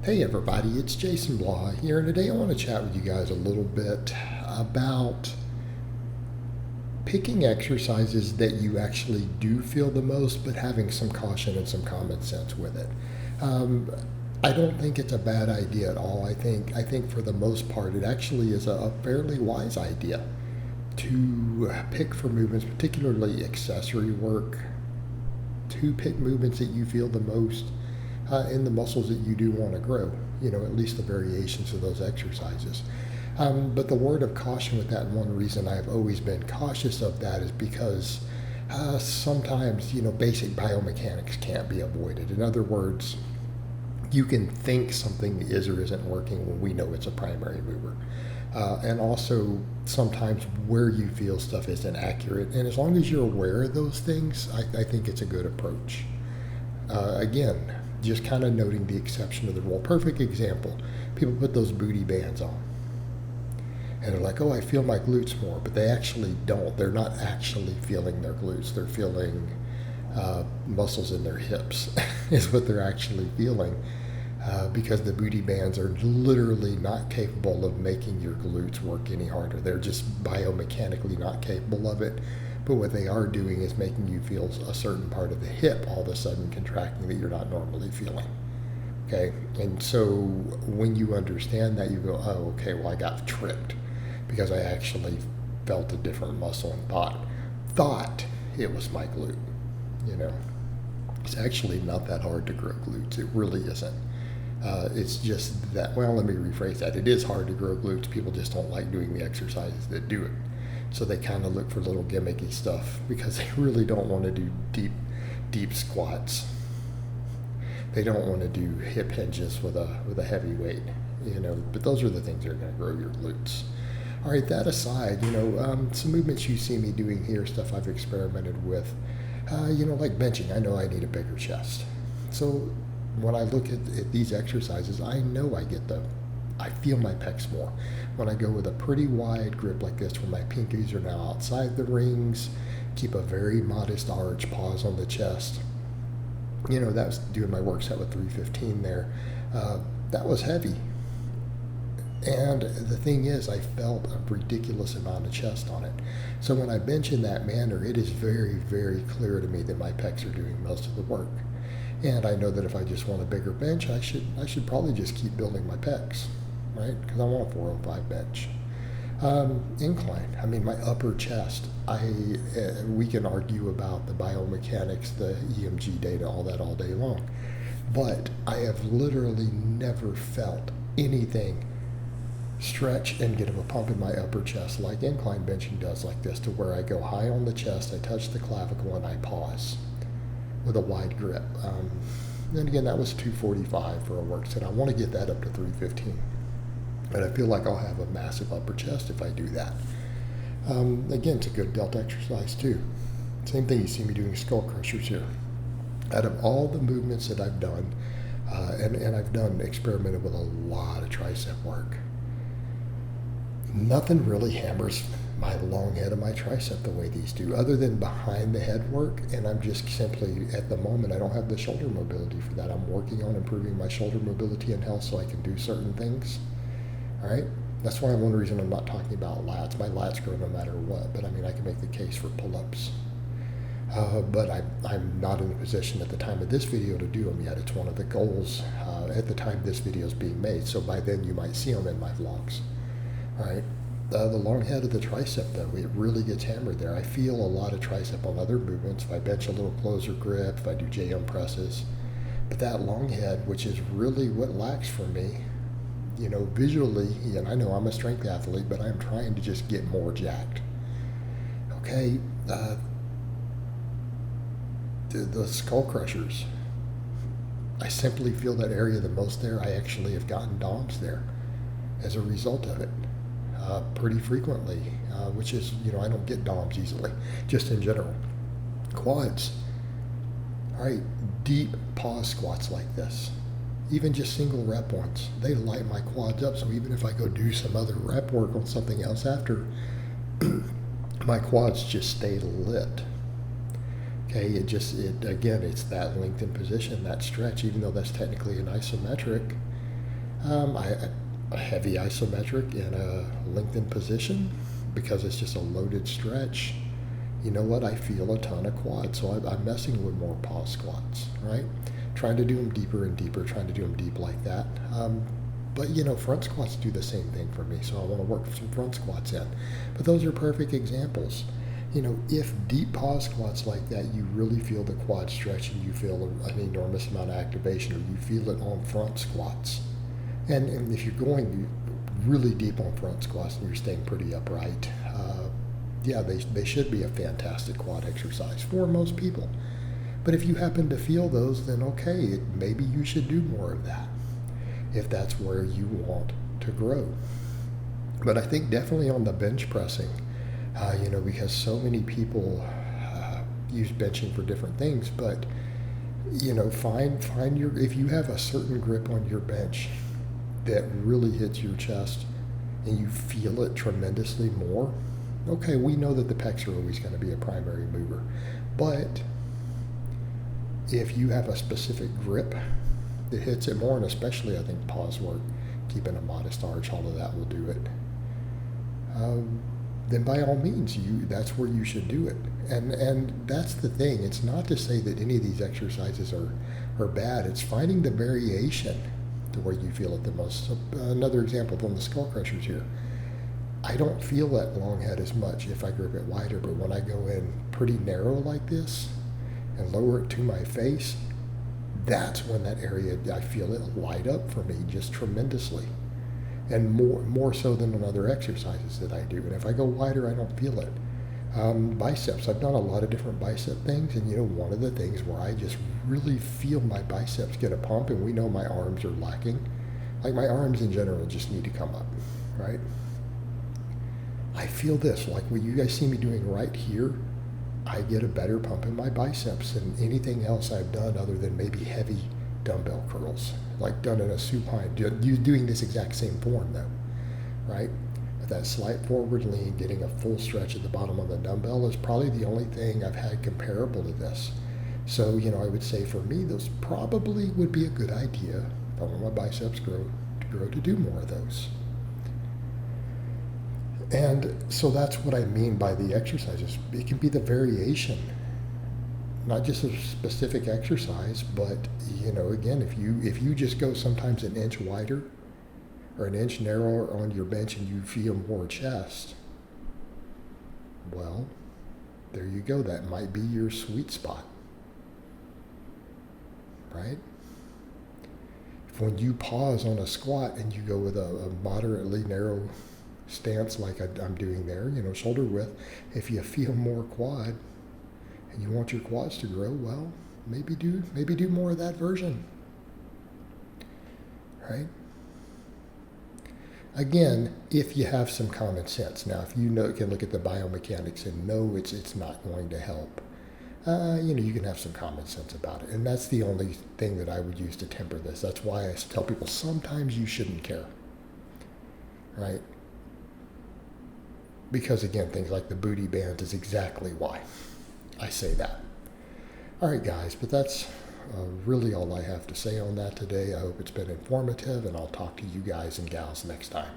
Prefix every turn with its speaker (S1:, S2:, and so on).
S1: Hey everybody, it's Jason Blaha here, and today I want to chat with you guys a little bit about picking exercises that you actually do feel the most, but having some caution and some common sense with it. Um, I don't think it's a bad idea at all. I think for the most part, it actually is a fairly wise idea to pick for movements, particularly accessory work, to pick movements that you feel the most in the muscles that you do want to grow, at least the variations of those exercises. But the word of caution with that, and one reason I've always been cautious of that is because sometimes, basic biomechanics can't be avoided. In other words, you can think something is or isn't working when we know it's a primary mover. And also, sometimes where you feel stuff isn't accurate. And as long as you're aware of those things, I think it's a good approach. Again, just kind of noting the exception of the rule. Perfect example, people put those booty bands on. And they're like, oh, I feel my glutes more. But they actually don't. They're not actually feeling their glutes. They're feeling muscles in their hips is what they're actually feeling. Because the booty bands are literally not capable of making your glutes work any harder. They're just biomechanically not capable of it. But what they are doing is making you feel a certain part of the hip all of a sudden contracting that you're not normally feeling. Okay? And so when you understand that, you go, oh, okay, well, I got tricked because I actually felt a different muscle and thought it was my glute. It's actually not that hard to grow glutes. It really isn't. It's just that, well, let me rephrase that. It is hard to grow glutes. People just don't like doing the exercises that do it. So they kind of look for little gimmicky stuff because they really don't want to do deep squats. They don't want to do hip hinges with a heavy weight, But those are the things that are going to grow your glutes. All right, that aside, some movements you see me doing here, stuff I've experimented with, like benching. I know I need a bigger chest. So when I look at these exercises, I know I feel my pecs more. When I go with a pretty wide grip like this, where my pinkies are now outside the rings, keep a very modest arch, pause on the chest. That was doing my work set with 315 there. That was heavy. And the thing is, I felt a ridiculous amount of chest on it. So when I bench in that manner, it is very, very clear to me that my pecs are doing most of the work. And I know that if I just want a bigger bench, I should probably just keep building my pecs, right? Because I want a 405 bench. Incline. I mean, my upper chest. We can argue about the biomechanics, the EMG data, all that all day long. But I have literally never felt anything stretch and get a pump in my upper chest like incline benching does, like this, to where I go high on the chest, I touch the clavicle, and I pause with a wide grip. And again, that was 245 for a work set. I want to get that up to 315. And I feel like I'll have a massive upper chest if I do that. Again, it's a good delt exercise too. Same thing, you see me doing skull crushers here. Out of all the movements that I've done, and I've experimented with a lot of tricep work, nothing really hammers my long head of my tricep the way these do, other than behind the head work. And I'm just simply, at the moment, I don't have the shoulder mobility for that. I'm working on improving my shoulder mobility and health so I can do certain things. All right? That's why one reason I'm not talking about lats. My lats grow no matter what, but I mean, I can make the case for pull-ups. But I'm not in a position at the time of this video to do them yet. It's one of the goals at the time this video is being made. So by then you might see them in my vlogs. All right. The long head of the tricep, though, it really gets hammered there. I feel a lot of tricep on other movements. If I bench a little closer grip, if I do JM presses. But that long head, which is really what lacks for me, visually, and I know I'm a strength athlete, but I'm trying to just get more jacked. Okay. The skull crushers. I simply feel that area the most there. I actually have gotten DOMs there as a result of it. Pretty frequently, which is, I don't get DOMs easily, just in general. Quads. All right, deep pause squats like this, even just single rep ones, they light my quads up. So even if I go do some other rep work on something else after, my quads just stay lit. Okay, again, it's that lengthened position, that stretch, even though that's technically an isometric, A heavy isometric in a lengthened position because it's just a loaded stretch. You know what? I feel a ton of quads, so I'm messing with more pause squats, right? Trying to do them deeper and deeper, trying to do them deep like that. But front squats do the same thing for me, so I want to work some front squats in. But those are perfect examples. If deep pause squats like that, you really feel the quad stretch and you feel an enormous amount of activation, or you feel it on front squats. And if you're going really deep on front squats and you're staying pretty upright, yeah, they should be a fantastic quad exercise for most people. But if you happen to feel those, then okay, maybe you should do more of that if that's where you want to grow. But I think definitely on the bench pressing, because so many people use benching for different things, but find your, if you have a certain grip on your bench that really hits your chest and you feel it tremendously more, okay, we know that the pecs are always going to be a primary mover. But if you have a specific grip that hits it more, and especially I think pause work, keeping a modest arch, all of that will do it, then by all means, that's where you should do it. And that's the thing. It's not to say that any of these exercises are bad. It's finding the variation to where you feel it the most. So, another example from the skull crushers here. I don't feel that long head as much if I grip it wider, but when I go in pretty narrow like this and lower it to my face, that's when that area, I feel it light up for me just tremendously. And more so than on other exercises that I do. And if I go wider, I don't feel it. Biceps, I've done a lot of different bicep things, and one of the things where I just really feel my biceps get a pump, and we know my arms are lacking. Like my arms in general just need to come up, right? I feel this, like what you guys see me doing right here, I get a better pump in my biceps than anything else I've done other than maybe heavy dumbbell curls, like done in a supine, doing this exact same form though, right? That slight forward lean, getting a full stretch at the bottom of the dumbbell is probably the only thing I've had comparable to this. So, I would say for me, those probably would be a good idea if I want my biceps to do more of those. And so that's what I mean by the exercises. It can be the variation, not just a specific exercise, but, again, if you just go sometimes an inch wider or an inch narrower on your bench and you feel more chest, well, there you go. That might be your sweet spot, right? When you pause on a squat and you go with a moderately narrow stance like I'm doing there, shoulder width, if you feel more quad and you want your quads to grow, well, maybe do more of that version, right? Again, if you have some common sense. Now, if you can look at the biomechanics and know it's not going to help, you can have some common sense about it. And that's the only thing that I would use to temper this. That's why I tell people sometimes you shouldn't care, right? Because, again, things like the booty band is exactly why I say that. All right, guys, but that's really all I have to say on that today. I hope it's been informative, and I'll talk to you guys and gals next time.